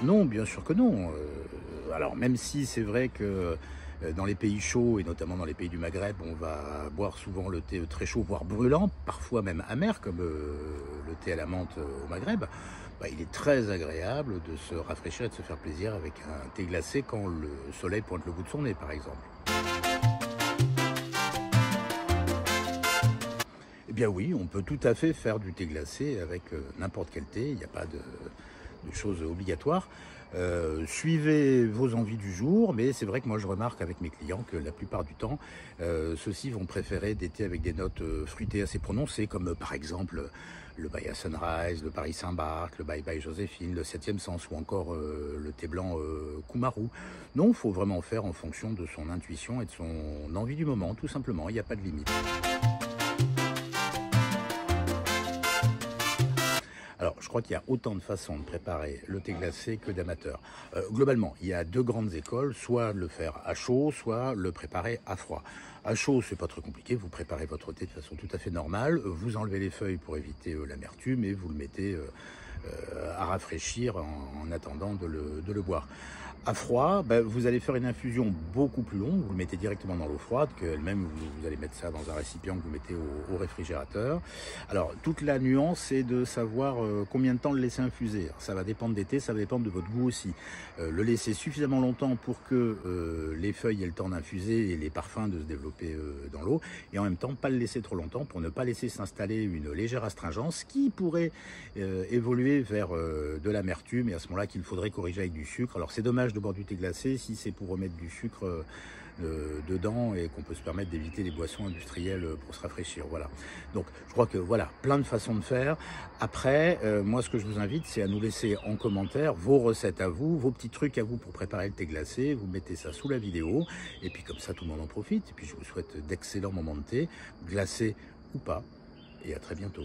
Non, bien sûr que non. Alors même si c'est vrai que dans les pays chauds, et notamment dans les pays du Maghreb, on va boire souvent le thé très chaud, voire brûlant, parfois même amer, comme le thé à la menthe au Maghreb. Bah, il est très agréable de se rafraîchir et de se faire plaisir avec un thé glacé quand le soleil pointe le bout de son nez, par exemple. Eh bien oui, on peut tout à fait faire du thé glacé avec n'importe quel thé, il n'y a pas de choses obligatoires. Suivez vos envies du jour, mais c'est vrai que moi je remarque avec mes clients que la plupart du temps, ceux-ci vont préférer des thés avec des notes fruitées assez prononcées, comme par exemple le Baya Sunrise, le Paris Saint-Barth, le Bye Bye Joséphine, le Septième Sens ou encore le thé blanc Kumaru. Non, il faut vraiment faire en fonction de son intuition et de son envie du moment, tout simplement, il n'y a pas de limite. Alors, je crois qu'il y a autant de façons de préparer le thé glacé que d'amateurs. Globalement, il y a deux grandes écoles, soit le faire à chaud, soit le préparer à froid. À chaud, c'est pas très compliqué, vous préparez votre thé de façon tout à fait normale, vous enlevez les feuilles pour éviter l'amertume et vous le mettez à rafraîchir en attendant de le boire. À froid, ben, vous allez faire une infusion beaucoup plus longue, vous le mettez directement dans l'eau froide, qu'elle-même vous allez mettre ça dans un récipient que vous mettez au réfrigérateur. Alors toute la nuance c'est de savoir combien de temps le laisser infuser. Alors, ça va dépendre des thés, ça va dépendre de votre goût aussi. Le laisser suffisamment longtemps pour que les feuilles aient le temps d'infuser et les parfums de se développer dans l'eau, et en même temps pas le laisser trop longtemps pour ne pas laisser s'installer une légère astringence qui pourrait évoluer vers de l'amertume, et à ce moment-là qu'il faudrait corriger avec du sucre. Alors c'est dommage de boire du thé glacé si c'est pour remettre du sucre dedans et qu'on peut se permettre d'éviter les boissons industrielles pour se rafraîchir. Voilà. Donc je crois que voilà, plein de façons de faire. Après, moi ce que je vous invite, c'est à nous laisser en commentaire vos recettes à vous, vos petits trucs à vous pour préparer le thé glacé. Vous mettez ça sous la vidéo et puis comme ça tout le monde en profite. Et puis je vous souhaite d'excellents moments de thé, glacé ou pas, et à très bientôt.